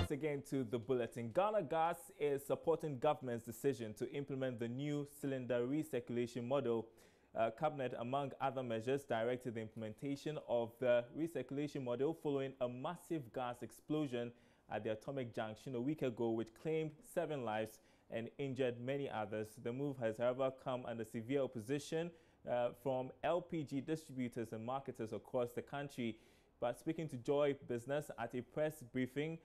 once again to the bulletin. Ghana Gas is supporting government's decision to implement the new cylinder recirculation model. Cabinet, among other measures, directed the implementation of the recirculation model following a massive gas explosion at the atomic junction a week ago, which claimed 7 lives and injured many others. The move has, however, come under severe opposition from LPG distributors and marketers across the country. But speaking to Joy Business at a press briefing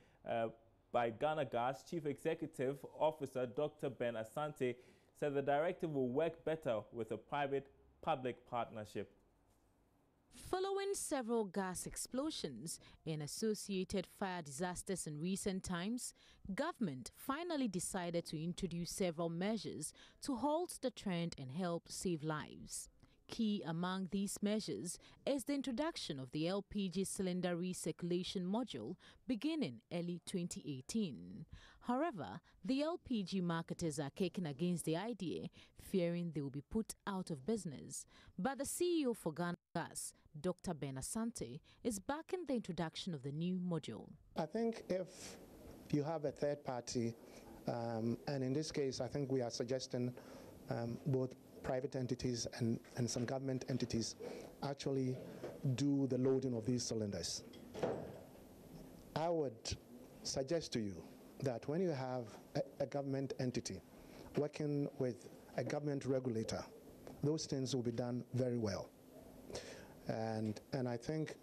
by Ghana Gas, Chief Executive Officer Dr. Ben Asante said the directive will work better with a private-public partnership. Following several gas explosions and associated fire disasters in recent times, government finally decided to introduce several measures to halt the trend and help save lives. Key among these measures is the introduction of the LPG cylinder recirculation module beginning early 2018. However, the LPG marketers are kicking against the idea, fearing they will be put out of business. But the CEO for Ghana Gas, Dr. Ben Asante, is backing the introduction of the new module. I think if you have a third party, and in this case, I think we are suggesting both private entities and some government entities actually do the loading of these cylinders. I would suggest to you that when you have a government entity working with a government regulator, those things will be done very well. And I think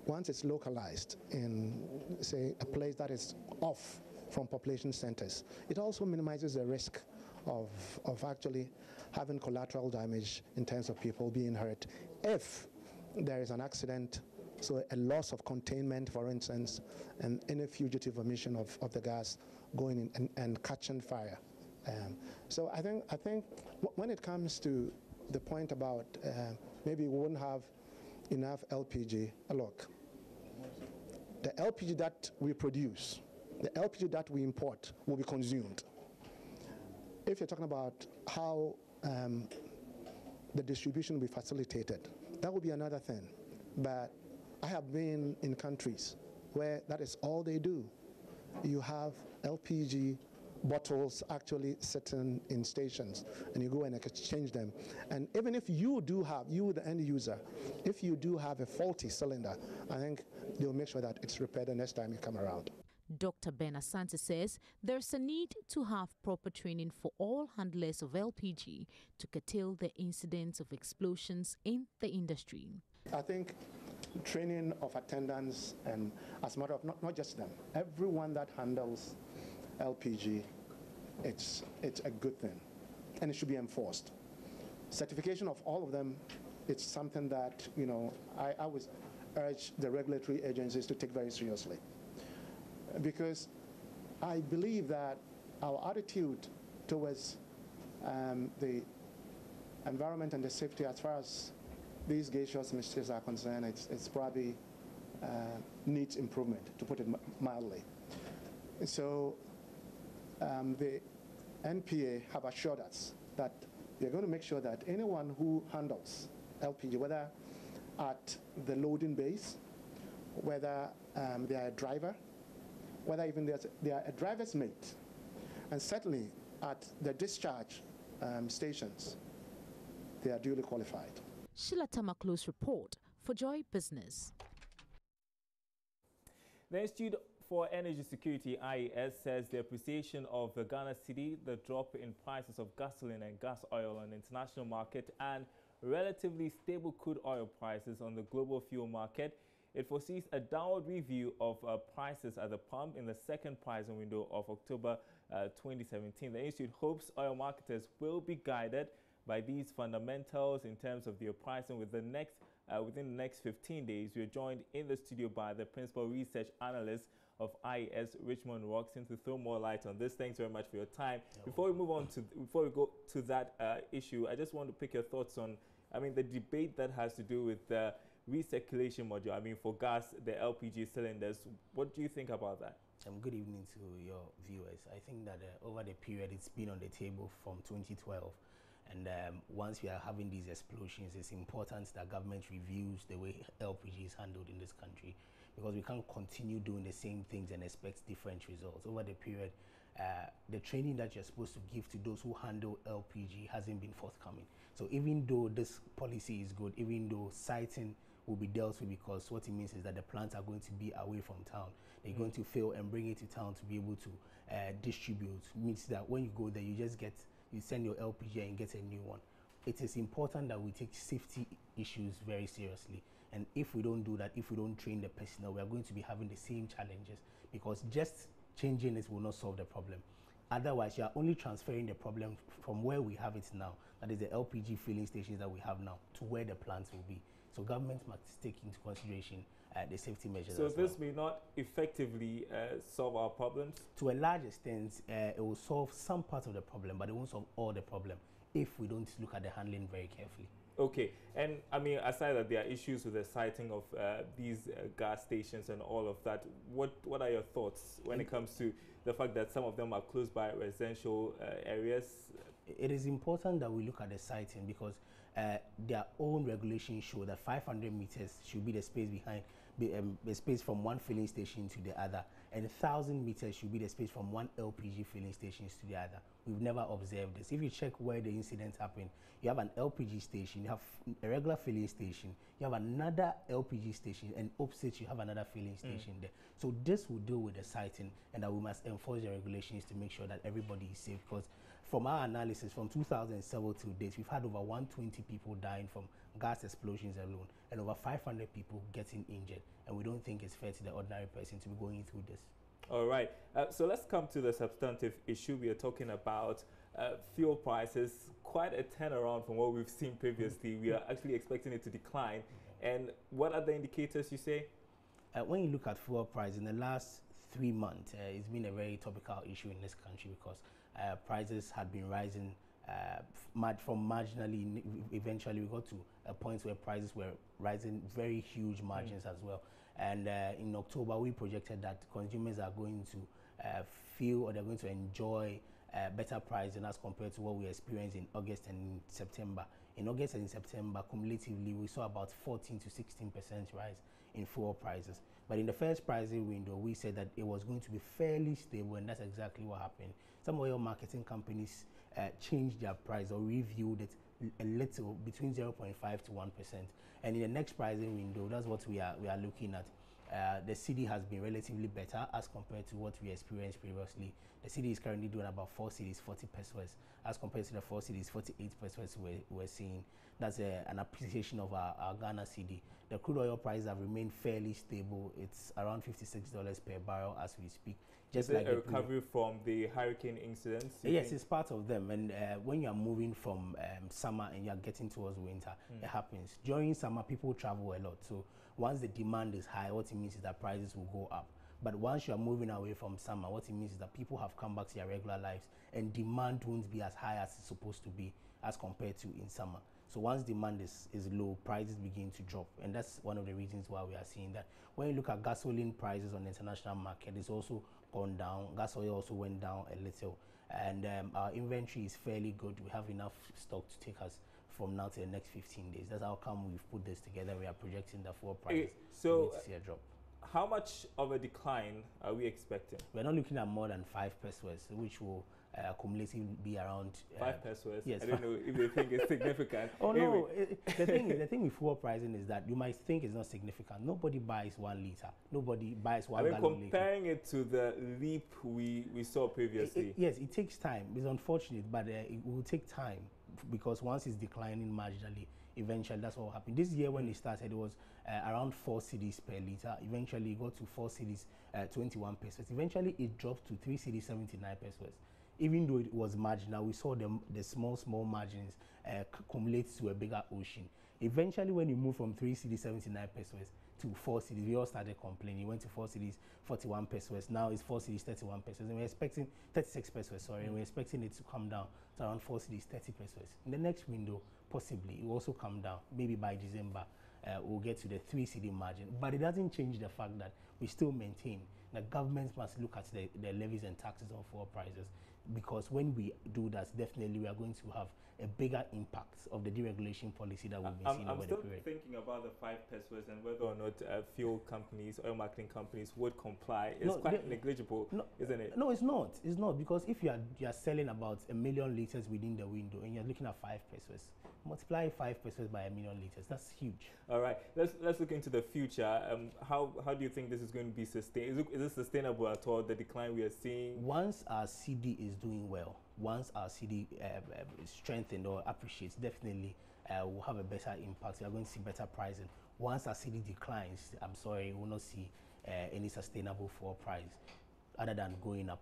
once it's localized in, say, a place that is off from population centers, it also minimizes the risk of actually having collateral damage in terms of people being hurt if there is an accident, so a loss of containment, for instance, and any fugitive emission of the gas going in and catching fire. So I think when it comes to the point about maybe we wouldn't have enough LPG, look, the LPG that we produce, the LPG that we import will be consumed. If you're talking about how the distribution will be facilitated, that will be another thing. But I have been in countries where that is all they do. You have LPG bottles actually sitting in stations, and you go and exchange them. And even if you do have, you the end user, if you do have a faulty cylinder, I think they'll make sure that it's repaired the next time you come around. Dr. Ben Asante says there's a need to have proper training for all handlers of LPG to curtail the incidents of explosions in the industry. I think training of attendants, and as a matter of not just them, everyone that handles LPG, it's a good thing, and it should be enforced. Certification of all of them, it's something that, you know, I would urge the regulatory agencies to take very seriously. Because I believe that our attitude towards the environment and the safety as far as these gaseous mixtures are concerned, it's probably needs improvement, to put it mildly. So the NPA have assured us that they're going to make sure that anyone who handles LPG, whether at the loading base, whether they are a driver, whether even they are a driver's mate, and certainly at the discharge stations, they are duly qualified. Sheila Tamaklo's report for Joy Business. The Institute for Energy Security, IES, says the appreciation of the Ghana cedi, the drop in prices of gasoline and gas oil on the international market, and relatively stable crude oil prices on the global fuel market, it foresees a downward review of prices at the pump in the second pricing window of October 2017. The Institute hopes oil marketers will be guided by these fundamentals in terms of their pricing within the next 15 days. We are joined in the studio by the Principal Research Analyst of IES, Richmond Roxon, to throw more light on this. Thanks very much for your time. Before we go to that issue, I just want to pick your thoughts on, the debate that has to do with the recirculation module. For gas, the LPG cylinders. What do you think about that? Good evening to your viewers. I think that over the period it's been on the table from 2012, and once we are having these explosions, it's important that government reviews the way LPG is handled in this country, because we can't continue doing the same things and expect different results. Over the period, the training that you're supposed to give to those who handle LPG hasn't been forthcoming. So even though this policy is good, even though siting will be dealt with, because what it means is that the plants are going to be away from town. They're going to fill and bring it to town to be able to distribute. Means that when you go there, you send your LPG and get a new one. It is important that we take safety issues very seriously. And if we don't do that, if we don't train the personnel, we are going to be having the same challenges, because just changing it will not solve the problem. Otherwise, you are only transferring the problem from where we have it now, that is the LPG filling stations that we have now, to where the plants will be. So government must take into consideration the safety measures. So as this well. may not effectively solve our problems? To a large extent, it will solve some part of the problem, but it won't solve all the problem if we don't look at the handling very carefully. Okay, and I mean, aside that there are issues with the siting of these gas stations and all of that, what are your thoughts when it comes to the fact that some of them are close by residential areas? It is important that we look at the siting, because their own regulations show that 500 meters should be the space behind, the space from one filling station to the other, and 1,000 meters should be the space from one LPG filling stations to the other. We've never observed this. If you check where the incidents happen, you have an LPG station, you have a regular filling station, you have another LPG station, and opposite you have another filling station there. So this will deal with the siting, and that we must enforce the regulations to make sure that everybody is safe. Because from our analysis, from 2007 to date, we've had over 120 people dying from gas explosions alone, and over 500 people getting injured. And we don't think it's fair to the ordinary person to be going through this. All right. So let's come to the substantive issue. We are talking about fuel prices. Quite a turnaround from what we've seen previously. We are actually expecting it to decline. And what are the indicators you say? When you look at fuel price in the last 3 months, it's been a very topical issue in this country, because prices had been rising from marginally. Eventually, we got to a point where prices were rising very huge margins as well. And in October, we projected that consumers are going to feel, or they're going to enjoy better pricing as compared to what we experienced in August and September. In August and September, cumulatively, we saw about 14 to 16% rise in fuel prices. But in the first pricing window, we said that it was going to be fairly stable, and that's exactly what happened. Some oil marketing companies changed their price or reviewed it a little, between 0.5 to 1%. And in the next pricing window, that's what we are looking at. The cedi has been relatively better as compared to what we experienced previously. The cedi is currently doing about 4 cedis, 40 pesos, as compared to the 4 cedis, 48 pesos we're seeing. That's an appreciation of our Ghana cedi. The crude oil prices have remained fairly stable. It's around $56 per barrel as we speak. Just like a recovery from the hurricane incidents? Yes, it's part of them. And when you are moving from summer and you are getting towards winter, it happens. During summer, people travel a lot. So once the demand is high, what it means is that prices will go up. But once you are moving away from summer, what it means is that people have come back to their regular lives, and demand won't be as high as it's supposed to be as compared to in summer. So once demand is low, prices begin to drop. And that's one of the reasons why we are seeing that. When you look at gasoline prices on the international market, it's also gone down. Gas oil also went down a little. And our inventory is fairly good. We have enough stock to take us from now to the next 15 days. That's how come we've put this together. We are projecting the fuel prices to see a drop. How much of a decline are we expecting? We're not looking at more than 5 pesos, which will cumulatively be around 5 pesos. Yes, I don't know if they think it's significant. Oh no! The thing with fuel pricing is that you might think it's not significant. Nobody buys 1 liter. Nobody buys 1 gallon. Comparing it to the leap we saw previously. Yes, it takes time. It's unfortunate, but it will take time, because once it's declining marginally, eventually that's what will happen. This year when it started, it was around 4 cedis per liter. Eventually it got to 4 cedis, 21 pesos. Eventually it dropped to 3 cedis, 79 pesos. Even though it was marginal, we saw the small margins accumulate to a bigger ocean. Eventually, when you move from 3 cedis, 79 pesos to 4 cedis, we all started complaining. It went to 4 cedis, 41 pesos. Now it's 4 cedis, 31 pesos. And we're expecting 36 pesos, sorry. And we're expecting it to come down to around 4 cedis, 30 pesos. In the next window, possibly, it will also come down. Maybe by December, we'll get to the 3 cedi margin. But it doesn't change the fact that we still maintain that governments must look at the levies and taxes on fuel prices. because when we do that, definitely we are going to have a bigger impact of the deregulation policy that we've been seeing over the period. I'm still thinking about the 5 pesos and whether or not fuel companies, oil marketing companies would comply. It's quite negligible, isn't it? No, it's not. It's not, because if you are selling about 1 million liters within the window and you're looking at 5 pesos, multiply 5 pesos by 1 million liters. That's huge. All right, let's look into the future. How do you think this is going to be sustained? Is it sustainable at all, the decline we are seeing? Once our CD is doing well, once our CD is strengthened or appreciates, definitely we'll have a better impact. We are going to see better pricing. Once our CD declines, I'm sorry, we will not see any sustainable fuel price other than going up.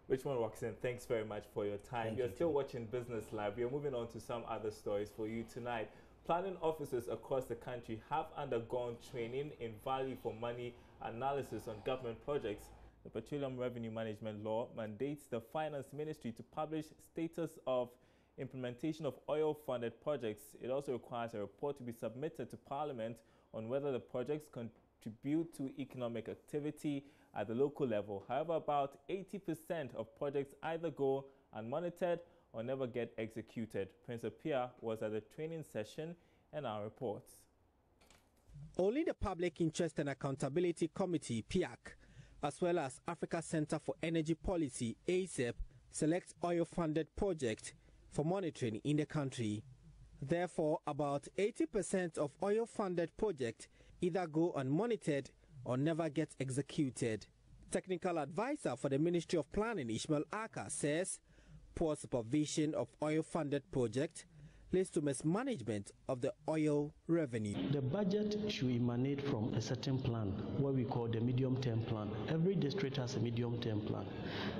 Richmond Watson, thanks very much for your time. You're still watching Business Live. We are moving on to some other stories for you tonight. Planning officers across the country have undergone training in value for money analysis on government projects. The Petroleum Revenue Management Law mandates the Finance Ministry to publish status of implementation of oil-funded projects. It also requires a report to be submitted to Parliament on whether the projects contribute to economic activity at the local level. However, about 80% of projects either go unmonitored or never get executed. Prince Apia was at the training session and our reports. Only the Public Interest and Accountability Committee, PIAC, as well as Africa Center for Energy Policy, ACEP, select oil-funded projects for monitoring in the country. Therefore, about 80% of oil-funded projects either go unmonitored or never get executed. Technical advisor for the Ministry of Planning, Ishmael Aka, says poor supervision of oil-funded projects leads to mismanagement of the oil revenue. The budget should emanate from a certain plan, what we call the medium-term plan. Every district has a medium-term plan.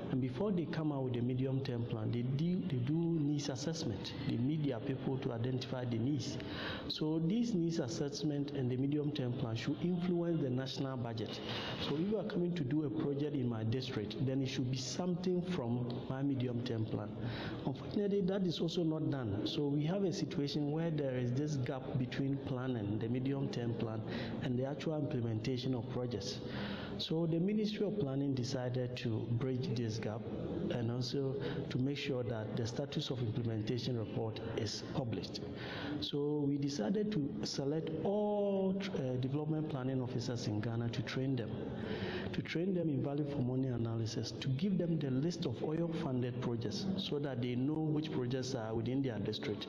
And before they come out with a medium-term plan, they do needs assessment. They meet their people to identify the needs. So this needs assessment and the medium-term plan should influence the national budget. So if you are coming to do a project in my district, then it should be something from my medium-term plan. Unfortunately, that is also not done. So we have a situation where there is this gap between planning, the medium-term plan, and the actual implementation of projects. So the Ministry of Planning decided to bridge this gap and also to make sure that the status of implementation report is published. So we decided to select all development planning officers in Ghana to train them in value for money analysis, to give them the list of oil-funded projects so that they know which projects are within their district,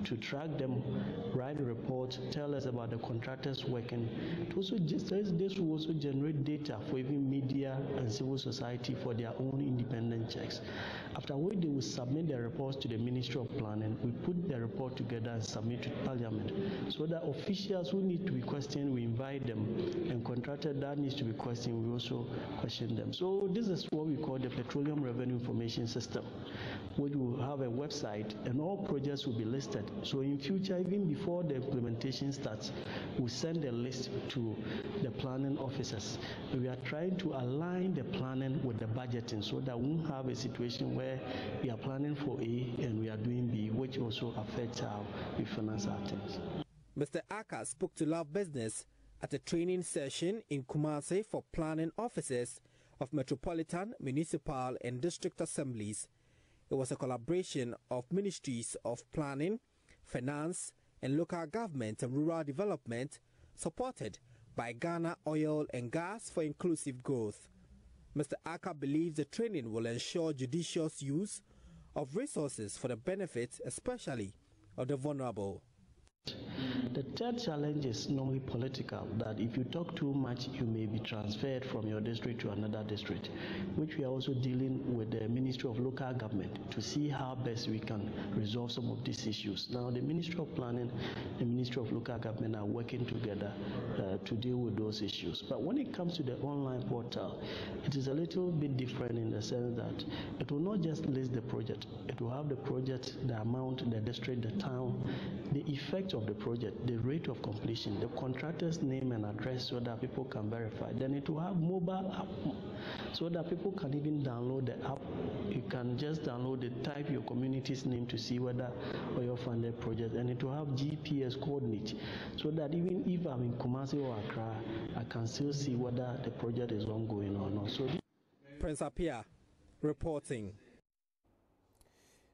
to track them, write a report, tell us about the contractors working. This will also generate data for even media and civil society for their own independent checks. After which they will submit their reports to the Ministry of Planning. We put the report together and submit to Parliament so that officials who need to be questioned, we invite them, and contractors that needs to be questioned, we also question them. So this is what we call the Petroleum Revenue Information System, which will have a website and all projects will be listed. So in future, even before the implementation starts, we send a list to the planning officers. We are trying to align the planning with the budgeting so that we won't have a situation where we are planning for A and we are doing B, which also affects how we finance our things. Mr. Aka spoke to Love Business at a training session in Kumasi for planning officers of metropolitan, municipal and district assemblies. It was a collaboration of Ministries of Planning, Finance and Local Government and Rural Development, supported by Ghana Oil and Gas for Inclusive Growth. Mr. Aka believes the training will ensure judicious use of resources for the benefit, especially of the vulnerable. The third challenge is normally political, that if you talk too much, you may be transferred from your district to another district, which we are also dealing with the Ministry of Local Government to see how best we can resolve some of these issues. Now, the Ministry of Planning and Ministry of Local Government are working together to deal with those issues. But when it comes to the online portal, it is a little bit different in the sense that it will not just list the project. It will have the project, the amount, the district, the town, the effect of the project, the rate of completion, the contractor's name and address so that people can verify. Then it will have mobile app so that people can even download the app. You can just download it, type your community's name to see whether oil-funded project, and it will have GPS coordinates so that even if I'm in Kumasi or Accra, I can still see whether the project is ongoing or not. So Prince Apia reporting.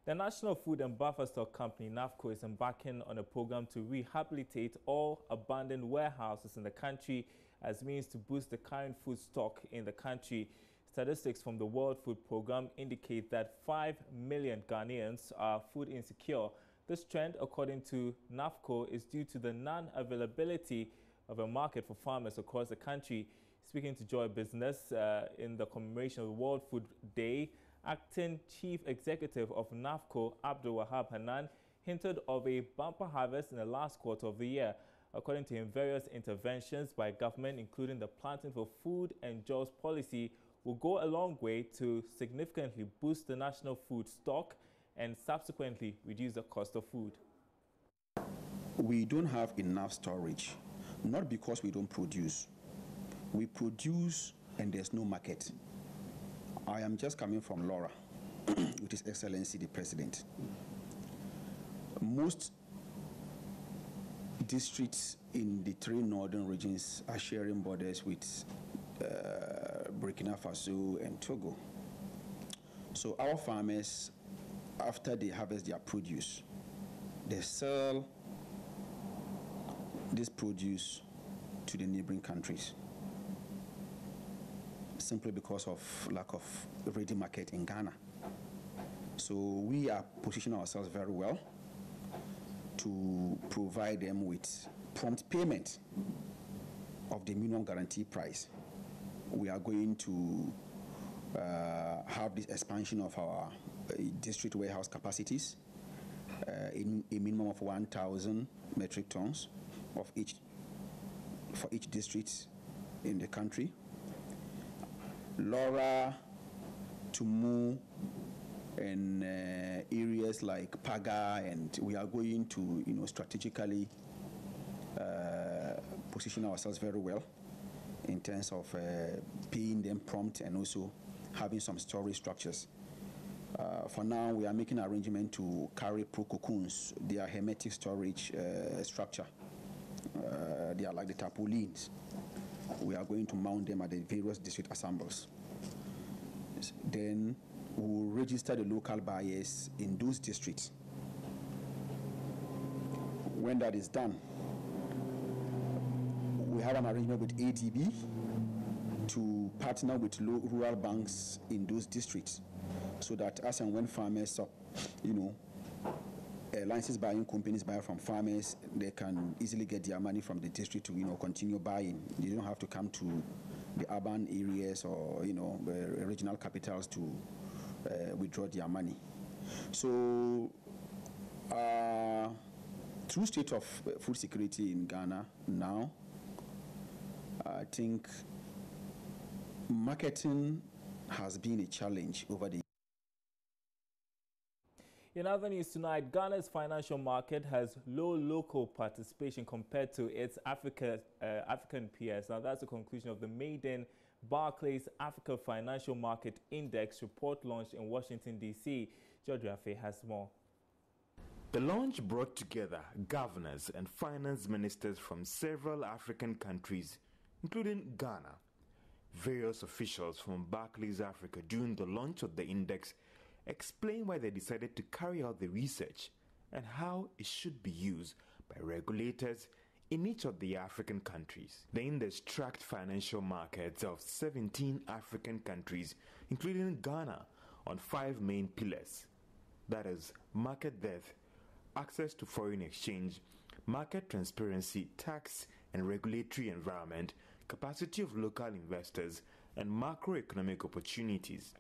The National Food and Buffer Stock Company, NAFCO, is embarking on a program to rehabilitate all abandoned warehouses in the country as means to boost the current food stock in the country. Statistics from the World Food Programme indicate that 5 million Ghanaians are food insecure. This trend, according to NAFCO, is due to the non-availability of a market for farmers across the country. Speaking to Joy Business in the commemoration of the World Food Day, Acting Chief Executive of NAFCO, Abdul Wahab Hanan, hinted of a bumper harvest in the last quarter of the year. According to him, various interventions by government, including the Planting for Food and Jobs policy, will go a long way to significantly boost the national food stock and subsequently reduce the cost of food. We don't have enough storage, not because we don't produce. We produce and there's no market. I am just coming from Laura, with His Excellency the President. Most districts in the 3 northern regions are sharing borders with Burkina Faso and Togo. So our farmers, after they harvest their produce, they sell this produce to the neighboring countries, simply because of lack of ready market in Ghana. So we are positioning ourselves very well to provide them with prompt payment of the minimum guarantee price. We are going to have this expansion of our district warehouse capacities in a minimum of 1,000 metric tons of each for each district in the country. Laura, Tumu, and areas like Paga, and we are going to, strategically position ourselves very well in terms of paying them prompt and also having some storage structures. For now, we are making arrangement to carry pro cocoons. They are hermetic storage structure. They are like the tarpaulins. We are going to mount them at the various district assemblies. Then we will register the local buyers in those districts. When that is done, we have an arrangement with ADB to partner with rural banks in those districts, so that as and when farmers, license buying companies buy from farmers, they can easily get their money from the district to continue buying. They don't have to come to the urban areas or the regional capitals to withdraw their money. So through state of food security in Ghana now, I think marketing has been a challenge over the. In other news tonight, Ghana's financial market has low local participation compared to its African peers. Now, that's the conclusion of the maiden Barclays Africa Financial Market Index report launched in Washington, D.C. George Rafe has more. The launch brought together governors and finance ministers from several African countries, including Ghana. Various officials from Barclays Africa during the launch of the index explain why they decided to carry out the research and how it should be used by regulators in each of the African countries. The index tracked financial markets of 17 African countries, including Ghana, on 5 main pillars. That is, market depth, access to foreign exchange, market transparency, tax and regulatory environment, capacity of local investors, and macroeconomic opportunities.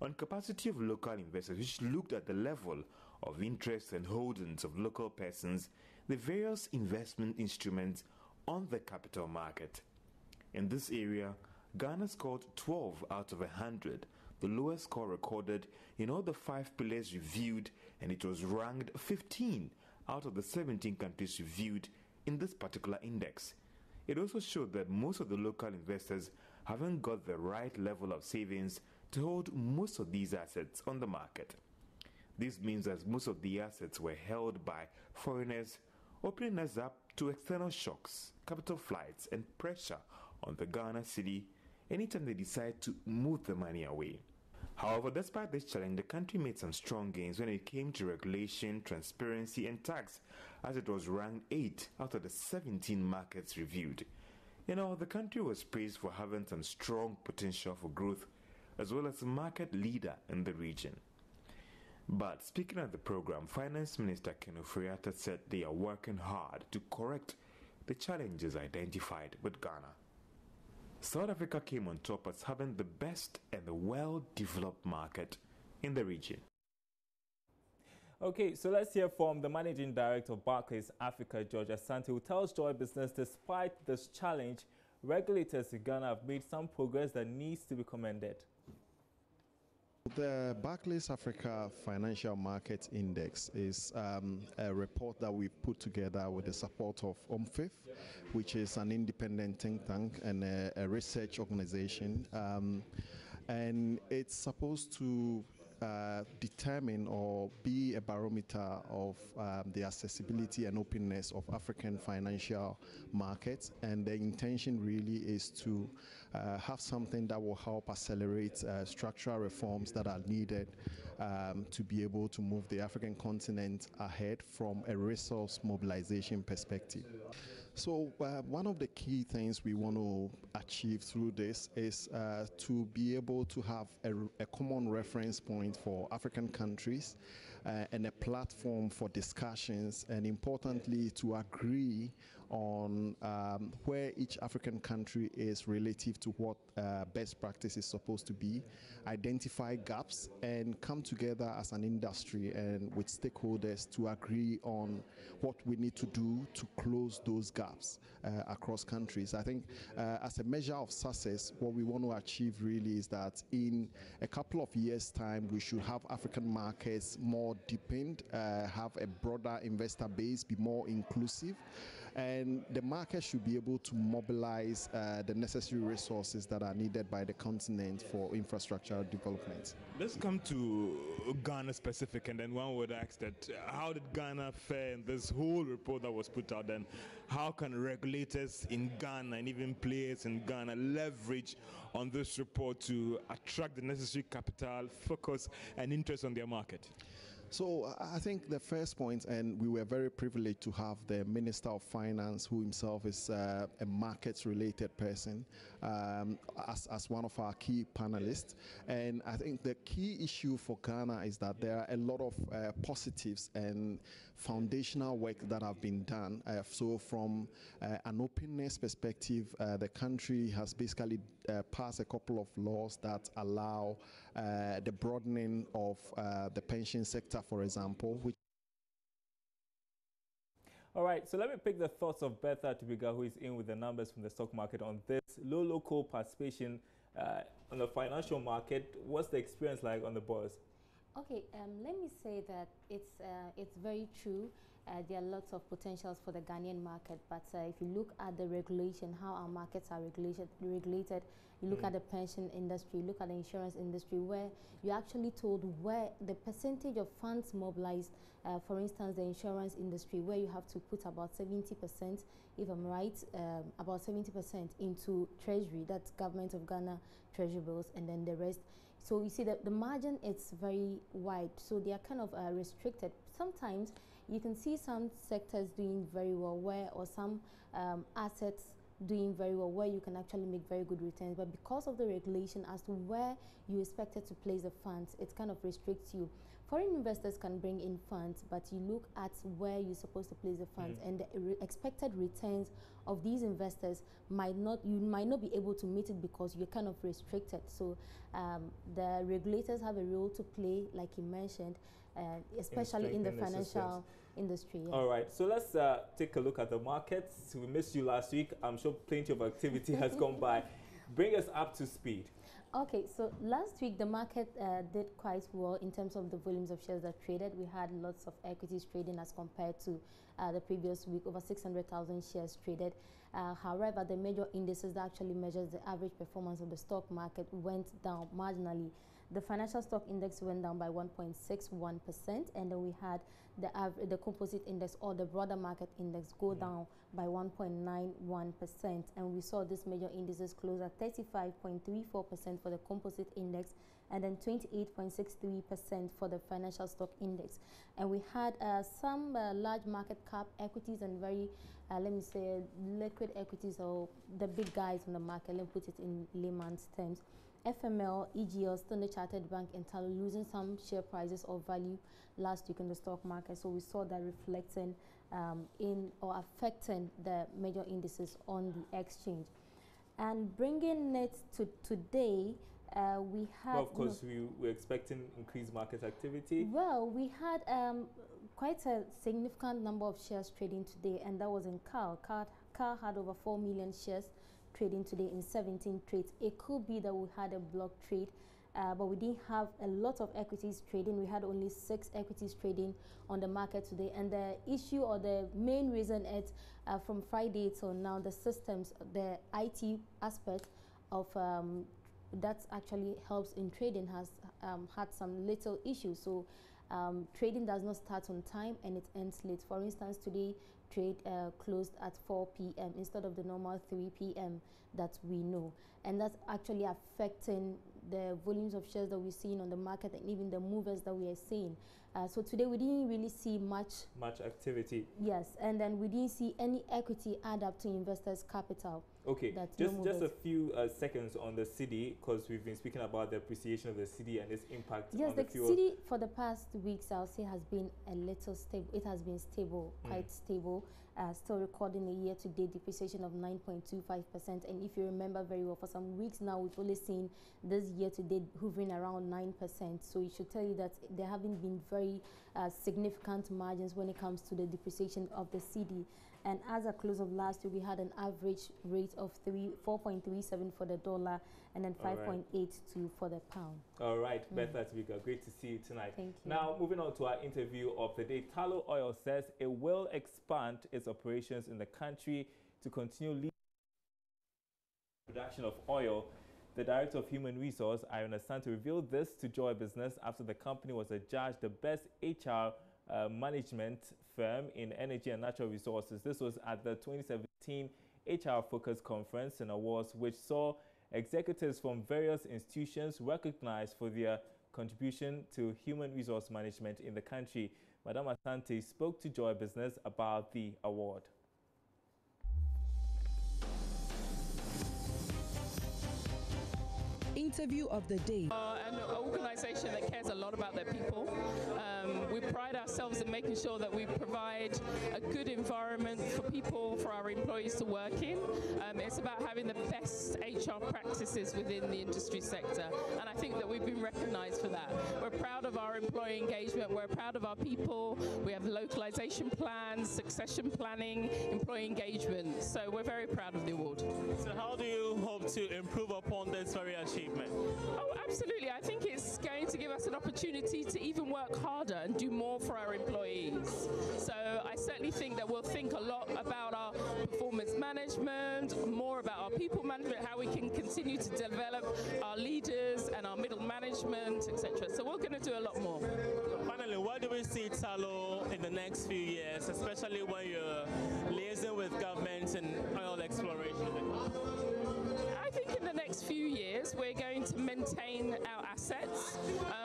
On capacity of local investors, which looked at the level of interest and holdings of local persons, the various investment instruments on the capital market. In this area, Ghana scored 12 out of 100, the lowest score recorded in all the 5 pillars reviewed, and it was ranked 15 out of the 17 countries reviewed in this particular index. It also showed that most of the local investors haven't got the right level of savings to hold most of these assets on the market. This means that most of the assets were held by foreigners, opening us up to external shocks, capital flights, and pressure on the Ghana cedi anytime they decide to move the money away. However, despite this challenge, the country made some strong gains when it came to regulation, transparency, and tax, as it was ranked 8 out of the 17 markets reviewed. In all, the country was praised for having some strong potential for growth, as well as a market leader in the region. But speaking at the program, Finance Minister Ken Ofori-Atta said they are working hard to correct the challenges identified with Ghana. South Africa came on top as having the best and the well-developed market in the region. Okay, so let's hear from the Managing Director of Barclays Africa, George Asante, who tells Joy Business despite this challenge, regulators in Ghana have made some progress that needs to be commended. The Barclays Africa Financial Market Index is a report that we put together with the support of OMFIF, which is an independent think tank and a research organization. And it's supposed to determine or be a barometer of the accessibility and openness of African financial markets, and the intention really is to have something that will help accelerate structural reforms that are needed to be able to move the African continent ahead from a resource mobilization perspective. So one of the key things we want to achieve through this is to be able to have a common reference point for African countries and a platform for discussions, and importantly to agree on where each African country is relative to what best practice is supposed to be, identify gaps, and come together as an industry and with stakeholders to agree on what we need to do to close those gaps across countries. I think as a measure of success, what we want to achieve really is that in a couple of years' time, we should have African markets more deepened, have a broader investor base, be more inclusive, and the market should be able to mobilize the necessary resources that are needed by the continent for infrastructure development. Let's come to Ghana specific, and then one would ask that how did Ghana fare in this whole report that was put out, and how can regulators in Ghana and even players in Ghana leverage on this report to attract the necessary capital, focus, and interest on their market? So I think the first point, and we were very privileged to have the Minister of Finance, who himself is a markets-related person, as one of our key panelists. And I think the key issue for Ghana is that there are a lot of positives and foundational work that have been done. So from an openness perspective, the country has basically passed a couple of laws that allow the broadening of the pension sector, for example. All right, so let me pick the thoughts of Bertha Tubiga, who is in with the numbers from the stock market on this low local participation on the financial market. What's the experience like on the bourse? Okay, let me say that it's very true. There are lots of potentials for the Ghanaian market, but if you look at the regulation, how our markets are regulated, you look at the pension industry, look at the insurance industry, where you're actually told where the percentage of funds mobilized, for instance, the insurance industry, where you have to put about 70%, if I'm right, about 70% into treasury, that's government of Ghana treasury bills, and then the rest. So you see that the margin is very wide, so they are kind of restricted. Sometimes you can see some sectors doing very well, or some assets doing very well, where you can actually make very good returns. But because of the regulation as to where you expected to place the funds, it kind of restricts you. Foreign investors can bring in funds, but you look at where you're supposed to place the funds, and the expected returns of these investors you might not be able to meet it because you're kind of restricted. So the regulators have a role to play, like you mentioned, especially in the financial industry. Yeah. All right, so let's take a look at the markets. We missed you last week. I'm sure plenty of activity has gone by. Bring us up to speed. Okay, so last week the market did quite well in terms of the volumes of shares that traded. We had lots of equities trading as compared to the previous week, over 600,000 shares traded. However, the major indices that actually measures the average performance of the stock market went down marginally. The financial stock index went down by 1.61%, and then we had the composite index, or the broader market index, go down by 1.91%, and we saw these major indices close at 35.34% 1.9% for the composite index, and then 28.63% for the financial stock index. And we had some large market cap equities and very, let me say, liquid equities, or the big guys on the market, let me put it in layman's terms. FML, EGL, Standard Chartered Bank, and Tal losing some share prices or value last week in the stock market. So we saw that reflecting in or affecting the major indices on the exchange. And bringing it to today, we had... Well, of course, we were expecting increased market activity. Well, we had quite a significant number of shares trading today, and that was in CAR. CAR had over 4 million shares trading today in 17 trades. It could be that we had a block trade, but we didn't have a lot of equities trading. We had only 6 equities trading on the market today. And the issue, or the main reason, is from Friday till now, the systems, the IT aspect of that actually helps in trading has had some little issues. So trading does not start on time and it ends late. For instance, today trade closed at 4 p.m. instead of the normal 3 p.m. that we know. And that's actually affecting the volumes of shares that we're seeing on the market and even the movers that we are seeing. So today we didn't really see much activity. Yes, and then we didn't see any equity add up to investors' capital. Okay, just a few seconds on the cedi, because we've been speaking about the appreciation of the cedi and its impact on the fuel. Yes, the cedi for the past weeks, I'll say, has been a little stable. It has been stable, quite stable, still recording a year-to-date depreciation of 9.25%. And if you remember very well, for some weeks now, we've only seen this year-to-date hovering around 9%. So it should tell you that there haven't been very significant margins when it comes to the depreciation of the cedi. And as a close of last year, we had an average rate of 4.37 for the dollar and then 5.82 for the pound. All right, Bertha Tibika, great to see you tonight. Thank you. Now, moving on to our interview of the day, Tullow Oil says it will expand its operations in the country to continue leading production of oil. The Director of Human Resource, Irona Santo, revealed this to Joy Business after the company was adjudged the best HR management firm in energy and natural resources. This was at the 2017 HR Focus Conference and Awards, which saw executives from various institutions recognized for their contribution to human resource management in the country. Madame Asante spoke to Joy Business about the award. Interview of the day. An organization that cares a lot about their people. We pride ourselves in making sure that we provide a good environment for people, for our employees to work in. It's about having the best HR practices within the industry sector, and I think that we've been recognized for that. We're proud of our employee engagement, we're proud of our people, we have localization plans, succession planning, employee engagement, so we're very proud of the award. So how do you hope to improve upon this very achievement? Oh, absolutely. I think it's going to give us an opportunity to even work harder and do more for our employees. So I certainly think that we'll think a lot about our performance management, more about our people management, how we can continue to develop our leaders and our middle management, etc. So we're going to do a lot more. Finally, what do we see Tullow in the next few years, especially when you're liaising with government and oil exploration? I think in the next few years we're going to maintain our assets.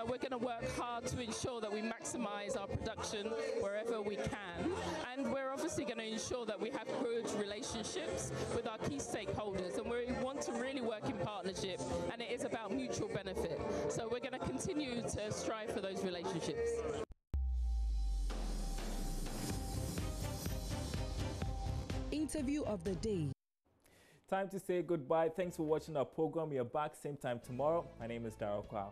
We're going to work hard to ensure that we maximize our production wherever we can, and we're obviously going to ensure that we have good relationships with our key stakeholders, and we want to really work in partnership, and it is about mutual benefit. So we're going to continue to strive for those relationships. Interview of the day. Time to say goodbye. Thanks for watching our program. We are back same time tomorrow. My name is Darryl Kwao.